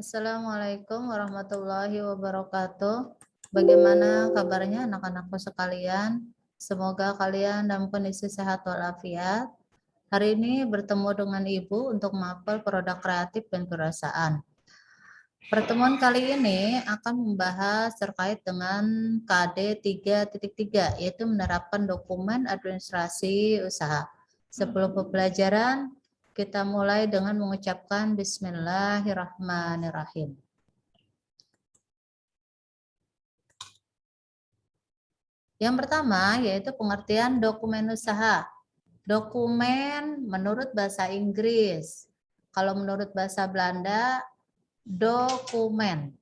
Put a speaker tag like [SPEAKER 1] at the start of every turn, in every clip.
[SPEAKER 1] Assalamualaikum warahmatullahi wabarakatuh. Bagaimana kabarnya anak-anakku sekalian? Semoga kalian dalam kondisi sehat walafiat. Hari ini bertemu dengan Ibu untuk mapel produk kreatif dan perasaan. Pertemuan kali ini akan membahas terkait dengan KD 3.3, yaitu menerapkan dokumen administrasi usaha. Sebelum pembelajaran, kita mulai dengan mengucapkan Bismillahirrahmanirrahim. Yang pertama yaitu pengertian dokumen usaha. Dokumen menurut bahasa Inggris. Kalau menurut bahasa Belanda, dokumen.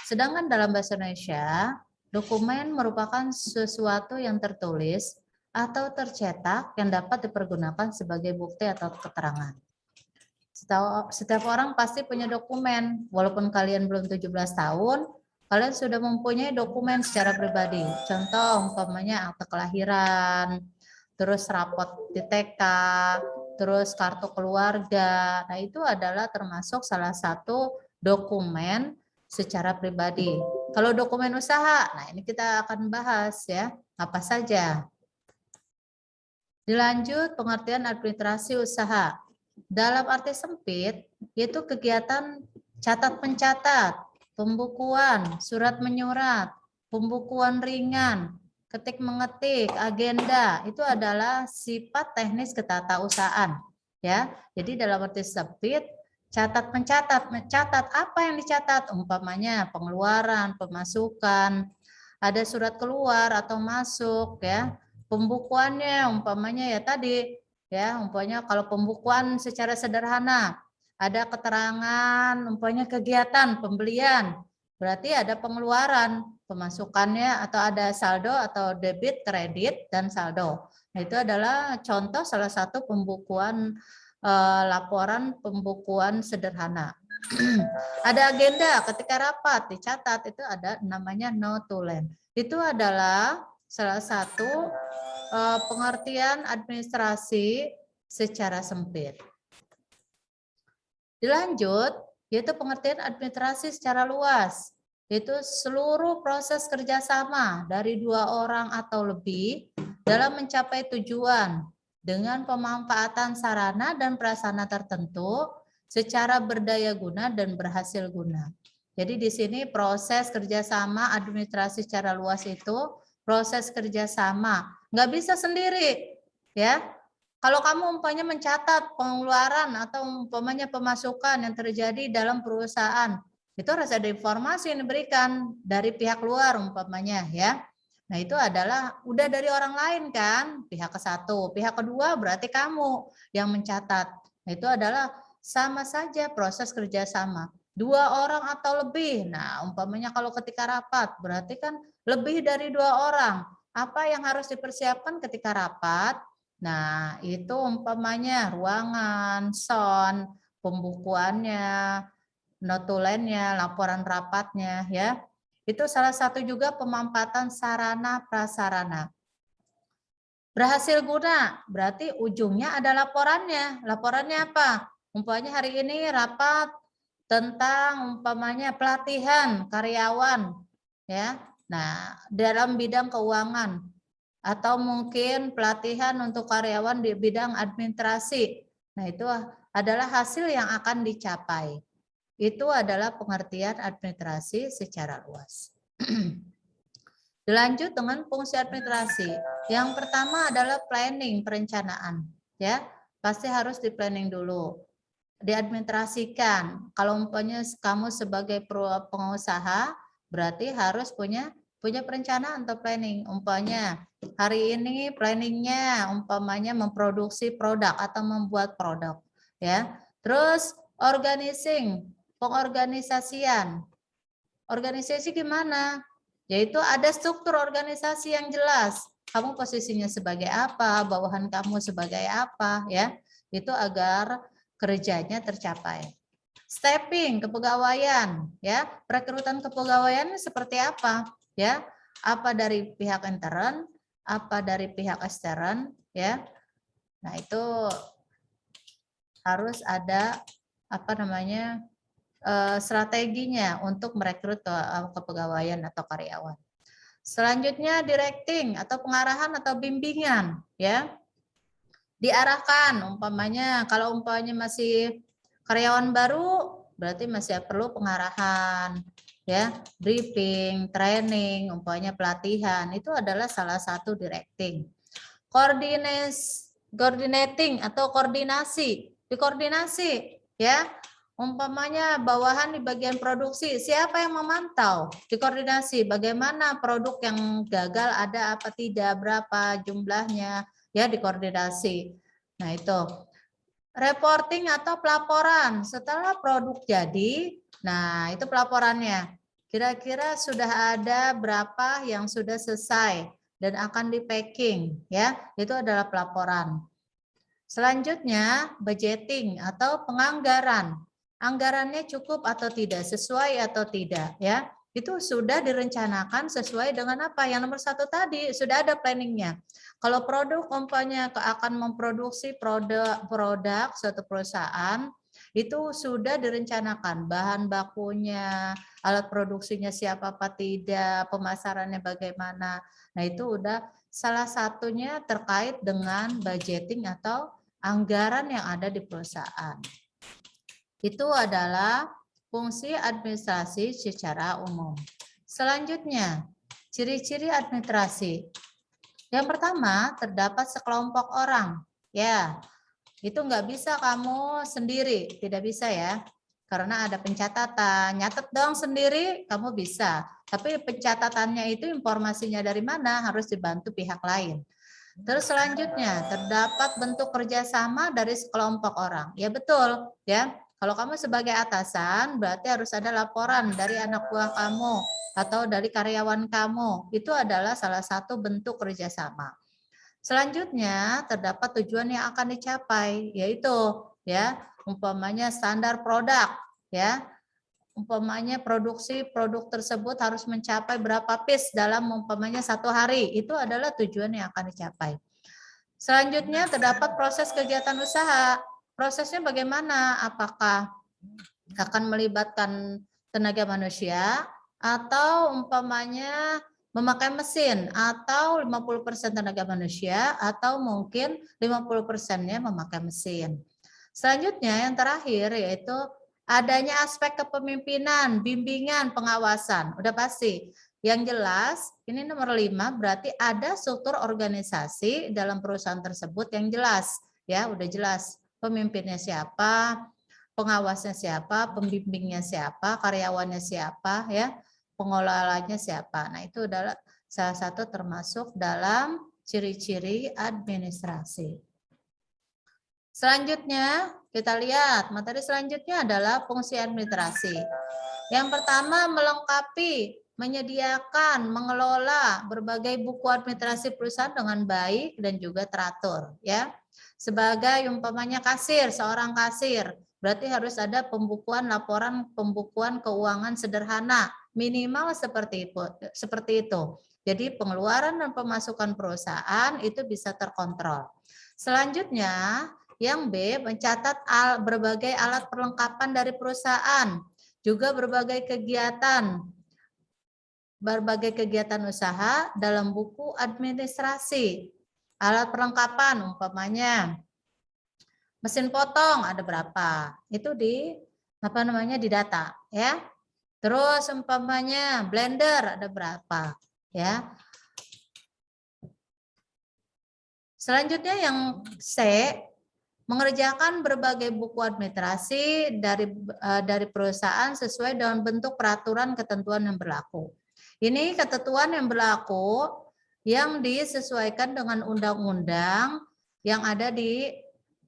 [SPEAKER 1] Sedangkan dalam bahasa Indonesia, dokumen merupakan sesuatu yang tertulis atau tercetak yang dapat dipergunakan sebagai bukti atau keterangan. Setiap orang pasti punya dokumen, walaupun kalian belum 17 tahun, kalian sudah mempunyai dokumen secara pribadi. Contoh, umpamanya akte kelahiran, terus rapot di TK, terus kartu keluarga. Nah, itu adalah termasuk salah satu dokumen secara pribadi. Kalau dokumen usaha, nah ini kita akan bahas ya, apa saja. Dilanjut pengertian administrasi usaha. Dalam arti sempit, yaitu kegiatan catat-mencatat, pembukuan, surat menyurat, pembukuan ringan, ketik-mengetik, agenda, itu adalah sifat teknis ketatausahaan. Ya, jadi dalam arti sempit, catat-mencatat, mencatat apa yang dicatat, umpamanya pengeluaran, pemasukan, ada surat keluar atau masuk, ya, pembukuannya, umpamanya ya tadi. Ya, umpamanya kalau pembukuan secara sederhana, ada keterangan, umpamanya kegiatan pembelian, berarti ada pengeluaran, pemasukannya atau ada saldo atau debit, kredit, dan saldo. Nah, itu adalah contoh salah satu pembukuan laporan pembukuan sederhana. Ada agenda ketika rapat dicatat, itu ada namanya notulen. Itu adalah salah satu pengertian administrasi secara sempit. Dilanjut, yaitu pengertian administrasi secara luas, yaitu seluruh proses kerjasama dari 2 orang atau lebih dalam mencapai tujuan dengan pemanfaatan sarana dan prasarana tertentu secara berdaya guna dan berhasil guna. Jadi di sini proses kerjasama administrasi secara luas itu proses kerjasama, nggak bisa sendiri, ya. Kalau kamu umpamanya mencatat pengeluaran atau umpamanya pemasukan yang terjadi dalam perusahaan, itu harus ada informasi yang diberikan dari pihak luar umpamanya, ya. Nah, itu adalah udah dari orang lain kan, pihak ke-1, pihak kedua berarti kamu yang mencatat. Nah, itu adalah sama saja proses kerjasama. 2 orang atau lebih. Nah, umpamanya kalau ketika rapat, berarti kan lebih dari 2 orang. Apa yang harus dipersiapkan ketika rapat? Nah, itu umpamanya ruangan, sound, pembukuannya, notulennya, laporan rapatnya, ya. Itu salah satu juga pemanfaatan sarana prasarana. Berhasil guna, berarti ujungnya ada laporannya. Laporannya apa? Umpamanya hari ini rapat tentang umpamanya pelatihan karyawan, ya. Nah, dalam bidang keuangan atau mungkin pelatihan untuk karyawan di bidang administrasi. Nah, itu adalah hasil yang akan dicapai. Itu adalah pengertian administrasi secara luas. Dilanjut dengan fungsi administrasi. Yang pertama adalah planning, perencanaan. Ya, pasti harus di planning dulu. Diadministrasikan. Kalau umpamanya kamu sebagai pengusaha, berarti harus punya perencanaan atau planning. Umpamanya hari ini planningnya umpamanya memproduksi produk atau membuat produk. Ya, terus organizing, pengorganisasian. Organisasi gimana? Yaitu ada struktur organisasi yang jelas. Kamu posisinya sebagai apa, bawahan kamu sebagai apa, ya. Itu agar kerjanya tercapai. Stepping kepegawaian, ya. Perekrutan kepegawaian seperti apa, ya? Apa dari pihak intern, apa dari pihak ekstern, ya. Nah, itu harus ada apa namanya? strateginya untuk merekrut kepegawaian atau karyawan. Selanjutnya directing atau pengarahan atau bimbingan, ya. Diarahkan, umpamanya kalau umpamanya masih karyawan baru, berarti masih perlu pengarahan, ya, briefing, training, umpamanya pelatihan, itu adalah salah satu directing. Coordinating atau koordinasi, dikoordinasi, ya. Umpamanya bawahan di bagian produksi, siapa yang memantau? Dikoordinasi, bagaimana produk yang gagal ada apa tidak, berapa jumlahnya, ya dikoordinasi. Nah itu. Reporting atau pelaporan, setelah produk jadi, nah itu pelaporannya. Kira-kira sudah ada berapa yang sudah selesai dan akan di packing, ya, itu adalah pelaporan. Selanjutnya, budgeting atau penganggaran. Anggarannya cukup atau tidak, sesuai atau tidak, ya. Itu sudah direncanakan sesuai dengan apa? Yang nomor 1 tadi, sudah ada planningnya. Kalau produk umpamanya akan memproduksi produk suatu perusahaan, itu sudah direncanakan bahan bakunya, alat produksinya siapa apa tidak, pemasarannya bagaimana. Nah, itu udah salah satunya terkait dengan budgeting atau anggaran yang ada di perusahaan. Itu adalah fungsi administrasi secara umum. Selanjutnya, ciri-ciri administrasi. Yang pertama, terdapat sekelompok orang. Ya, itu nggak bisa kamu sendiri, tidak bisa ya. Karena ada pencatatan, nyatet dong sendiri, kamu bisa. Tapi pencatatannya itu informasinya dari mana harus dibantu pihak lain. Terus selanjutnya, terdapat bentuk kerjasama dari sekelompok orang. Ya betul, ya. Kalau kamu sebagai atasan, berarti harus ada laporan dari anak buah kamu atau dari karyawan kamu. Itu adalah salah satu bentuk kerjasama. Selanjutnya, terdapat tujuan yang akan dicapai, yaitu ya umpamanya standar produk, ya. Umpamanya produksi produk tersebut harus mencapai berapa piece dalam umpamanya 1 hari, itu adalah tujuan yang akan dicapai. Selanjutnya terdapat proses kegiatan usaha. Prosesnya bagaimana? Apakah akan melibatkan tenaga manusia atau umpamanya memakai mesin atau 50% tenaga manusia atau mungkin 50%-nya memakai mesin. Selanjutnya yang terakhir yaitu adanya aspek kepemimpinan, bimbingan, pengawasan. Udah pasti. Yang jelas, ini nomor 5 berarti ada struktur organisasi dalam perusahaan tersebut yang jelas. Ya, udah jelas. Pemimpinnya siapa, pengawasnya siapa, pembimbingnya siapa, karyawannya siapa, ya, pengelolanya siapa. Nah, itu adalah salah satu termasuk dalam ciri-ciri administrasi. Selanjutnya, kita lihat materi selanjutnya adalah fungsi administrasi. Yang pertama, melengkapi, menyediakan, mengelola berbagai buku administrasi perusahaan dengan baik dan juga teratur, ya. Sebagai umpamanya kasir, seorang kasir, berarti harus ada pembukuan laporan pembukuan keuangan sederhana, minimal seperti itu. Jadi pengeluaran dan pemasukan perusahaan itu bisa terkontrol. Selanjutnya, yang B, mencatat berbagai alat perlengkapan dari perusahaan, juga berbagai kegiatan usaha dalam buku administrasi. Alat perlengkapan umpamanya mesin potong ada berapa? Itu di data, ya. Terus umpamanya blender ada berapa, ya. Selanjutnya yang C, mengerjakan berbagai buku administrasi dari perusahaan sesuai dengan bentuk peraturan ketentuan yang berlaku. Ini ketentuan yang berlaku yang disesuaikan dengan undang-undang yang ada di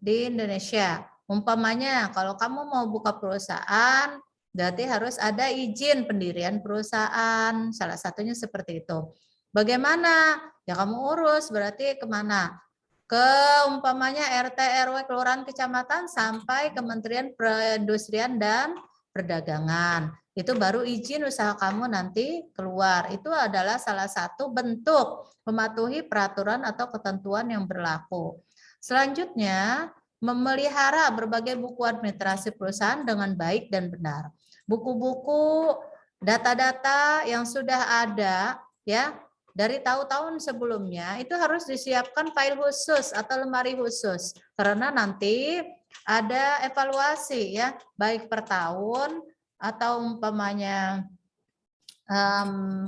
[SPEAKER 1] Indonesia. Umpamanya kalau kamu mau buka perusahaan, berarti harus ada izin pendirian perusahaan. Salah satunya seperti itu. Bagaimana? Ya kamu urus, berarti kemana? Ke umpamanya RT, RW, kelurahan, kecamatan, sampai Kementerian Perindustrian dan Perdagangan. Itu baru izin usaha kamu nanti keluar. Itu adalah salah satu bentuk mematuhi peraturan atau ketentuan yang berlaku. Selanjutnya, memelihara berbagai buku administrasi perusahaan dengan baik dan benar. Buku-buku, data-data yang sudah ada ya dari tahun-tahun sebelumnya itu harus disiapkan file khusus atau lemari khusus karena nanti ada evaluasi ya baik per tahun atau umpamanya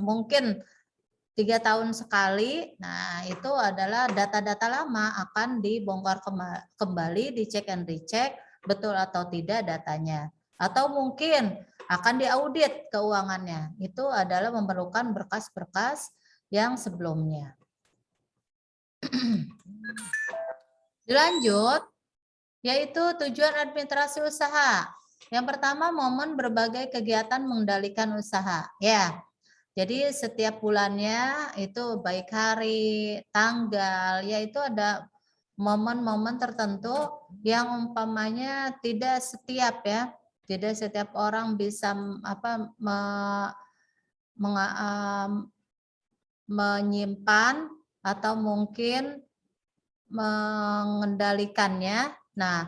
[SPEAKER 1] mungkin 3 tahun sekali. Nah, itu adalah data-data lama akan dibongkar kembali, dicek and recheck betul atau tidak datanya. Atau mungkin akan diaudit keuangannya. Itu adalah memerlukan berkas-berkas yang sebelumnya. Dilanjut, yaitu tujuan administrasi usaha. Yang pertama, momen berbagai kegiatan mengendalikan usaha. Ya, jadi setiap bulannya itu baik hari, tanggal, yaitu ada momen-momen tertentu yang umpamanya tidak setiap ya, tidak setiap orang bisa menyimpan atau mungkin mengendalikannya. Nah,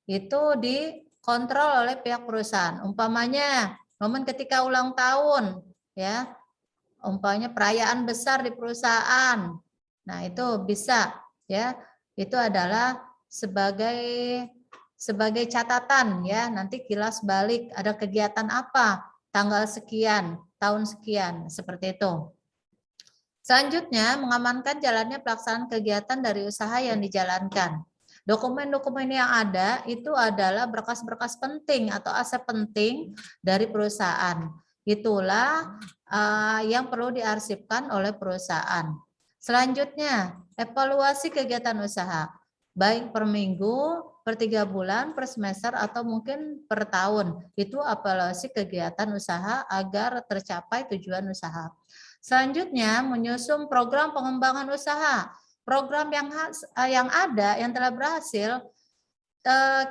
[SPEAKER 1] itu dikontrol oleh pihak perusahaan. Umpamanya momen ketika ulang tahun ya, umpamanya perayaan besar di perusahaan. Nah, itu bisa ya. Itu adalah sebagai catatan ya. Nanti kilas balik ada kegiatan apa tanggal sekian, tahun sekian, seperti itu. Selanjutnya, mengamankan jalannya pelaksanaan kegiatan dari usaha yang dijalankan. Dokumen-dokumen yang ada itu adalah berkas-berkas penting atau aset penting dari perusahaan. Itulah yang perlu diarsipkan oleh perusahaan. Selanjutnya, evaluasi kegiatan usaha, baik per minggu, per 3 bulan, per semester, atau mungkin per tahun. Itu evaluasi kegiatan usaha agar tercapai tujuan usaha. Selanjutnya, menyusun program pengembangan usaha. Program yang ada, yang telah berhasil,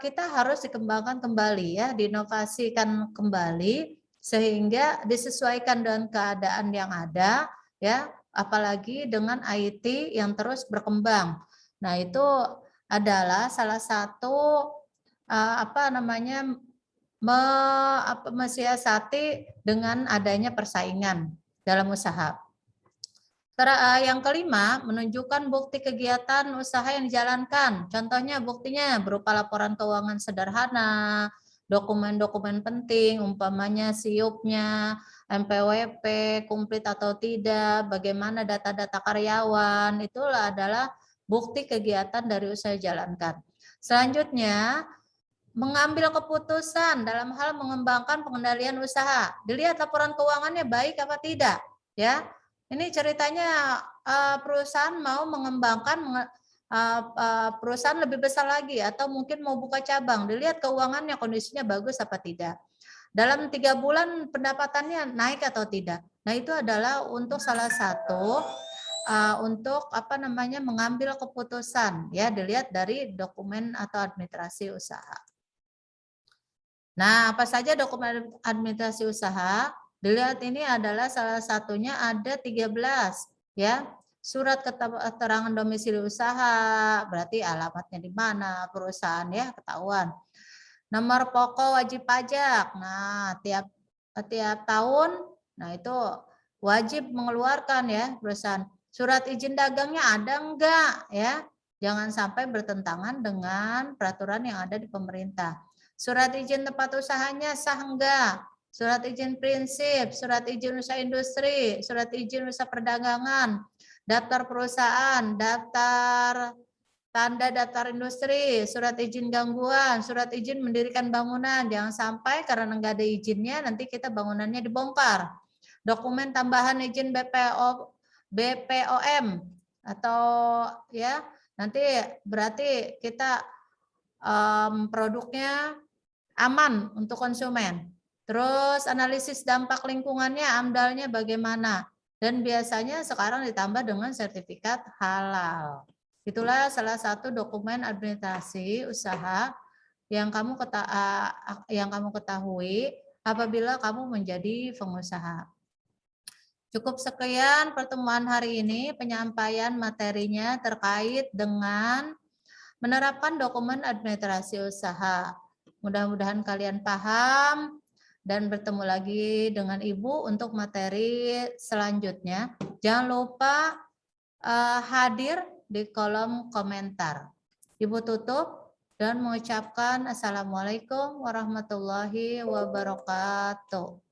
[SPEAKER 1] kita harus dikembangkan kembali ya, diinovasikan kembali sehingga disesuaikan dengan keadaan yang ada ya, apalagi dengan IT yang terus berkembang. Nah, itu adalah salah satu mensiasati dengan adanya persaingan dalam usaha. Yang kelima, menunjukkan bukti kegiatan usaha yang dijalankan. Contohnya buktinya berupa laporan keuangan sederhana, dokumen-dokumen penting, umpamanya SIUP-nya, MPWP, komplit atau tidak, bagaimana data-data karyawan, itulah adalah bukti kegiatan dari usaha dijalankan. Selanjutnya, mengambil keputusan dalam hal mengembangkan pengendalian usaha. Dilihat laporan keuangannya baik apa tidak, ya. Ini ceritanya perusahaan mau mengembangkan perusahaan lebih besar lagi atau mungkin mau buka cabang. Dilihat keuangannya kondisinya bagus apa tidak. Dalam 3 bulan pendapatannya naik atau tidak. Nah, itu adalah untuk salah satu untuk mengambil keputusan ya, dilihat dari dokumen atau administrasi usaha. Nah, apa saja dokumen administrasi usaha? Dilihat ini adalah salah satunya ada 13 ya. Surat keterangan domisili usaha, berarti alamatnya di mana, perusahaan ya, ketahuan. Nomor pokok wajib pajak. Nah, tiap tahun nah itu wajib mengeluarkan ya perusahaan. Surat izin dagangnya ada enggak ya? Jangan sampai bertentangan dengan peraturan yang ada di pemerintah. Surat izin tempat usahanya sah enggak? Surat izin prinsip, surat izin usaha industri, surat izin usaha perdagangan, daftar perusahaan, tanda daftar industri, surat izin gangguan, surat izin mendirikan bangunan. Jangan sampai karena enggak ada izinnya nanti kita bangunannya dibongkar. Dokumen tambahan izin BPOM atau ya nanti berarti kita produknya aman untuk konsumen. Terus analisis dampak lingkungannya, AMDAL-nya bagaimana. Dan biasanya sekarang ditambah dengan sertifikat halal. Itulah salah satu dokumen administrasi usaha yang kamu ketahui apabila kamu menjadi pengusaha. Cukup sekian pertemuan hari ini, penyampaian materinya terkait dengan menerapkan dokumen administrasi usaha. Mudah-mudahan kalian paham dan bertemu lagi dengan Ibu untuk materi selanjutnya. Jangan lupa hadir di kolom komentar. Ibu tutup dan mengucapkan Assalamualaikum warahmatullahi wabarakatuh.